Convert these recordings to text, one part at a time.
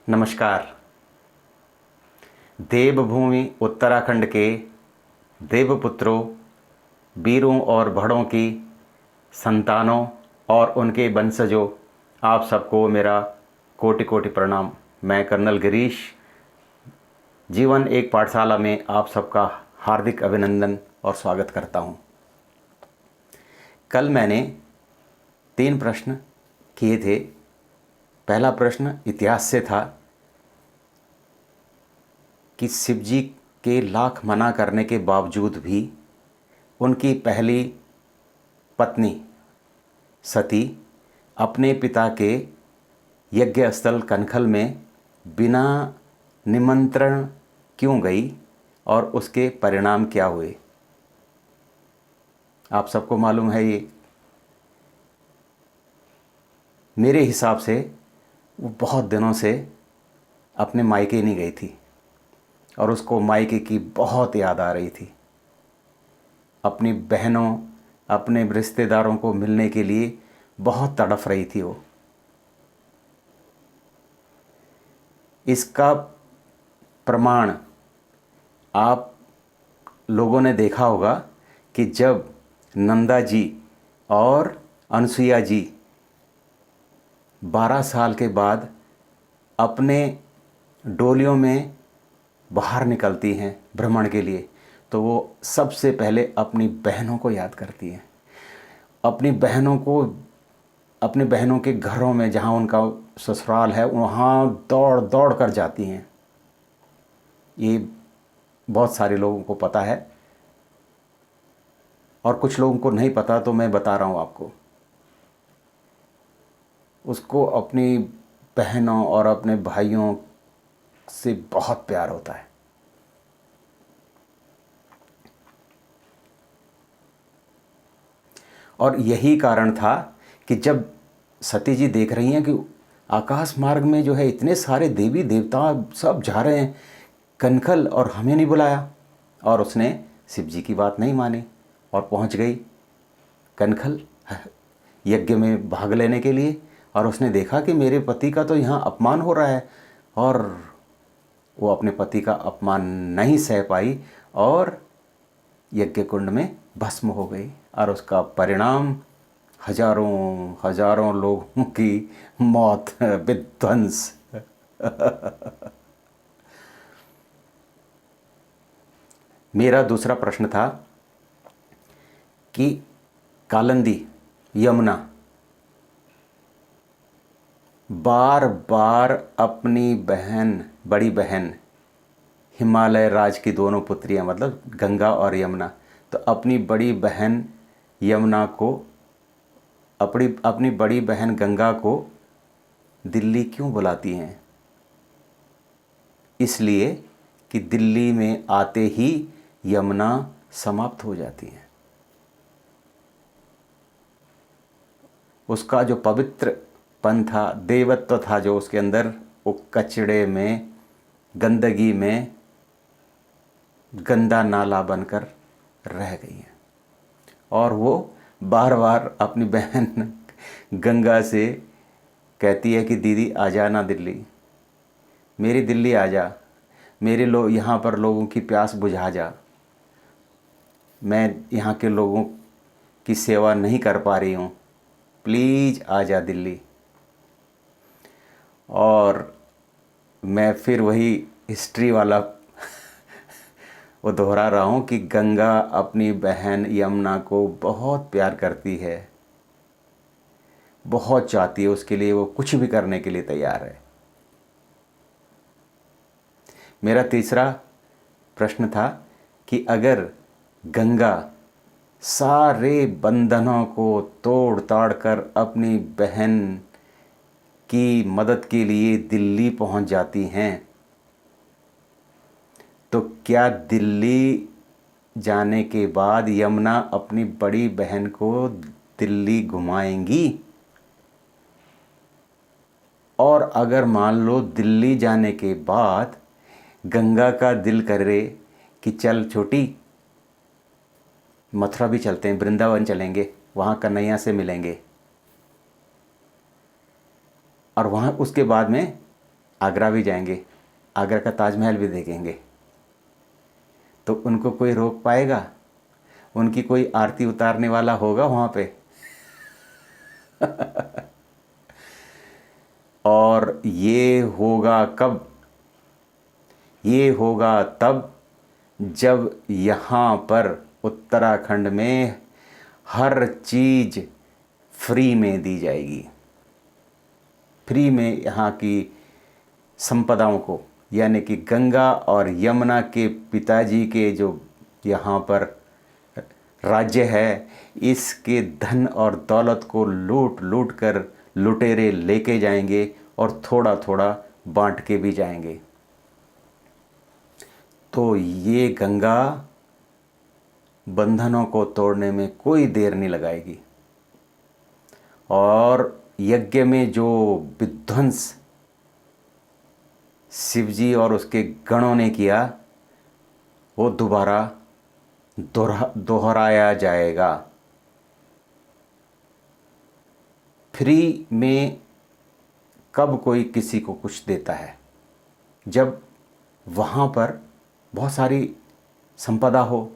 नमस्कार। देवभूमि उत्तराखंड के देवपुत्रों, वीरों और भड़ों की संतानों और उनके वंशजों, आप सबको मेरा कोटि कोटि प्रणाम। मैं कर्नल गिरीश, जीवन एक पाठशाला में आप सबका हार्दिक अभिनंदन और स्वागत करता हूं। कल मैंने 3 प्रश्न किए थे। पहला प्रश्न इतिहास से था कि शिव जी के लाख मना करने के बावजूद भी उनकी पहली पत्नी सती अपने पिता के यज्ञ स्थल कनखल में बिना निमंत्रण क्यों गई और उसके परिणाम क्या हुए। आप सबको मालूम है ये। मेरे हिसाब से वो बहुत दिनों से अपने मायके नहीं गई थी और उसको मायके की बहुत याद आ रही थी। अपनी बहनों, अपने रिश्तेदारों को मिलने के लिए बहुत तड़फ रही थी वो। इसका प्रमाण आप लोगों ने देखा होगा कि जब नंदा जी और अनसुईया जी 12 साल के बाद अपने डोलियों में बाहर निकलती हैं भ्रमण के लिए, तो वो सबसे पहले अपनी बहनों को याद करती हैं। अपनी बहनों के घरों में जहाँ उनका ससुराल है वहाँ दौड़ दौड़ कर जाती हैं। ये बहुत सारे लोगों को पता है और कुछ लोगों को नहीं पता, तो मैं बता रहा हूँ आपको। उसको अपनी बहनों और अपने भाइयों से बहुत प्यार होता है। और यही कारण था कि जब सती जी देख रही हैं कि आकाश मार्ग में जो है इतने सारे देवी देवता सब जा रहे हैं कनखल और हमें नहीं बुलाया, और उसने शिव जी की बात नहीं मानी और पहुंच गई कनखल यज्ञ में भाग लेने के लिए। और उसने देखा कि मेरे पति का तो यहाँ अपमान हो रहा है, और वो अपने पति का अपमान नहीं सह पाई और यज्ञ कुंड में भस्म हो गई। और उसका परिणाम हजारों हजारों लोगों की मौत, विध्वंस। मेरा दूसरा प्रश्न था कि कालिंदी यमुना बार बार अपनी बहन, बड़ी बहन, हिमालय राज की दोनों पुत्रियां, मतलब गंगा और यमुना, तो अपनी बड़ी बहन यमुना को, अपनी बड़ी बहन गंगा को दिल्ली क्यों बुलाती हैं? इसलिए कि दिल्ली में आते ही यमुना समाप्त हो जाती है। उसका जो पवित्रपन था, देवत्व था जो उसके अंदर, वो कचड़े में, गंदगी में गंदा नाला बनकर रह गई है। और वो बार बार अपनी बहन गंगा से कहती है कि दीदी आ जाना दिल्ली, मेरी दिल्ली आ जा, मेरे यहाँ पर लोगों की प्यास बुझा जा, मैं यहाँ के लोगों की सेवा नहीं कर पा रही हूँ, प्लीज़ आ जा दिल्ली। और मैं फिर वही हिस्ट्री वाला वो दोहरा रहा हूँ कि गंगा अपनी बहन यमुना को बहुत प्यार करती है, बहुत चाहती है, उसके लिए वो कुछ भी करने के लिए तैयार है। मेरा तीसरा प्रश्न था कि अगर गंगा सारे बंधनों को तोड़ ताड़ कर अपनी बहन की मदद के लिए दिल्ली पहुंच जाती हैं, तो क्या दिल्ली जाने के बाद यमुना अपनी बड़ी बहन को दिल्ली घुमाएंगी? और अगर मान लो दिल्ली जाने के बाद गंगा का दिल करे कि चल छोटी, मथुरा भी चलते हैं, वृंदावन चलेंगे, वहाँ कन्हैया से मिलेंगे, और वहाँ उसके बाद में आगरा भी जाएंगे, आगरा का ताजमहल भी देखेंगे, तो उनको कोई रोक पाएगा? उनकी कोई आरती उतारने वाला होगा वहाँ पे? और ये होगा कब? ये होगा तब जब यहाँ पर उत्तराखंड में हर चीज़ फ्री में दी जाएगी। फ्री में यहाँ की संपदाओं को, यानी कि गंगा और यमुना के पिताजी के जो यहाँ पर राज्य है, इसके धन और दौलत को लूट लूट कर लुटेरे लेके जाएंगे और थोड़ा थोड़ा बांट के भी जाएंगे। तो ये गंगा बंधनों को तोड़ने में कोई देर नहीं लगाएगी। और यज्ञ में जो विध्वंस शिवजी और उसके गणों ने किया, वो दोबारा दोहराया जाएगा। फ्री में कब कोई किसी को कुछ देता है? जब वहाँ पर बहुत सारी संपदा हो,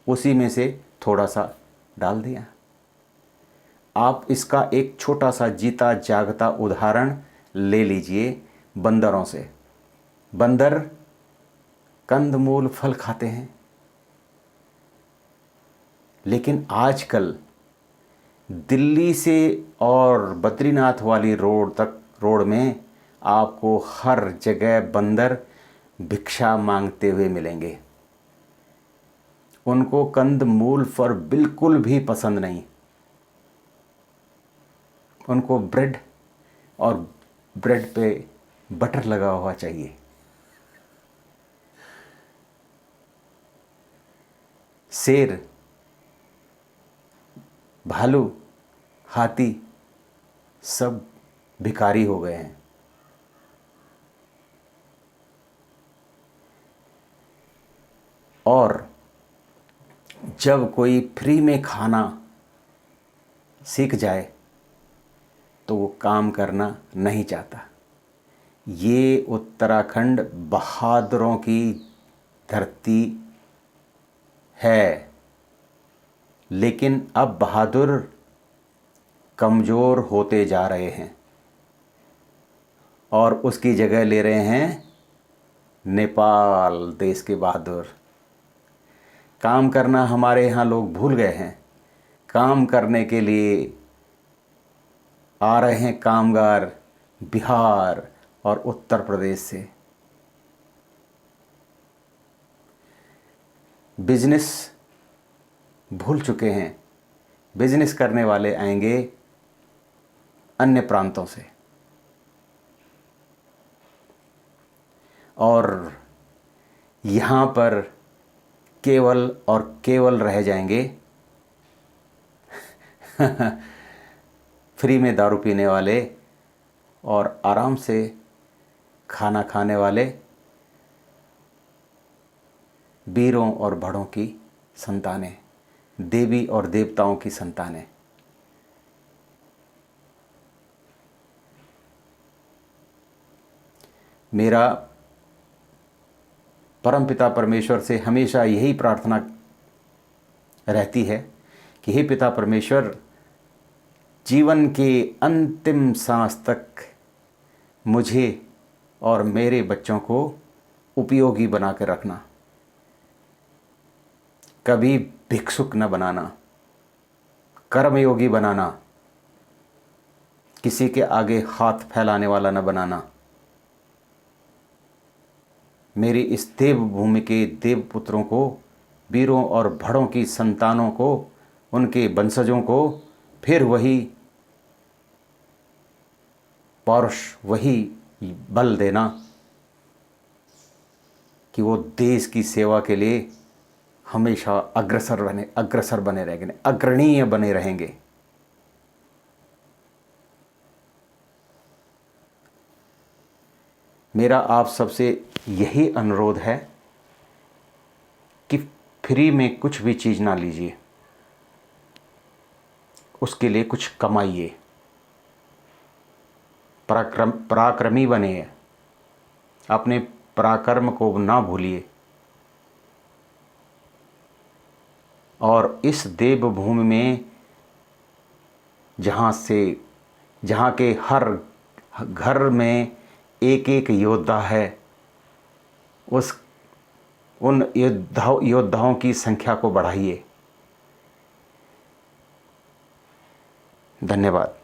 उसी में से थोड़ा सा डाल दिया। आप इसका एक छोटा सा जीता जागता उदाहरण ले लीजिए बंदरों से। बंदर कंदमूल फल खाते हैं, लेकिन आजकल दिल्ली से और बद्रीनाथ वाली रोड में आपको हर जगह बंदर भिक्षा मांगते हुए मिलेंगे। उनको कंदमूल फल बिल्कुल भी पसंद नहीं। उनको ब्रेड और ब्रेड पे बटर लगा हुआ चाहिए। शेर, भालू, हाथी सब भिखारी हो गए हैं। और जब कोई फ्री में खाना सीख जाए तो वो काम करना नहीं चाहता। ये उत्तराखंड बहादुरों की धरती है, लेकिन अब बहादुर कमज़ोर होते जा रहे हैं और उसकी जगह ले रहे हैं नेपाल देश के बहादुर। काम करना हमारे यहाँ लोग भूल गए हैं। काम करने के लिए आ रहे हैं कामगार बिहार और उत्तर प्रदेश से। बिजनेस भूल चुके हैं। बिजनेस करने वाले आएंगे अन्य प्रांतों से और यहाँ पर केवल और केवल रह जाएंगे फ्री में दारू पीने वाले और आराम से खाना खाने वाले वीरों और बड़ों की संतानें, देवी और देवताओं की संतानें। मेरा परमपिता परमेश्वर से हमेशा यही प्रार्थना रहती है कि हे पिता परमेश्वर, जीवन के अंतिम सांस तक मुझे और मेरे बच्चों को उपयोगी बना कर रखना। कभी भिक्षुक न बनाना, कर्मयोगी बनाना, किसी के आगे हाथ फैलाने वाला न बनाना। मेरी इस देवभूमि के देवपुत्रों को, वीरों और भड़ों की संतानों को, उनके वंशजों को फिर वही पौरुष, वही बल देना कि वो देश की सेवा के लिए हमेशा अग्रसर बने रहेंगे, अग्रणीय बने रहेंगे। मेरा आप सबसे यही अनुरोध है कि फ्री में कुछ भी चीज़ ना लीजिए, उसके लिए कुछ कमाइए, पराक्रमी बनिए, अपने पराक्रम को ना भूलिए और इस देवभूमि में जहाँ के हर घर में एक एक योद्धा है, उन योद्धाओं की संख्या को बढ़ाइए। धन्यवाद।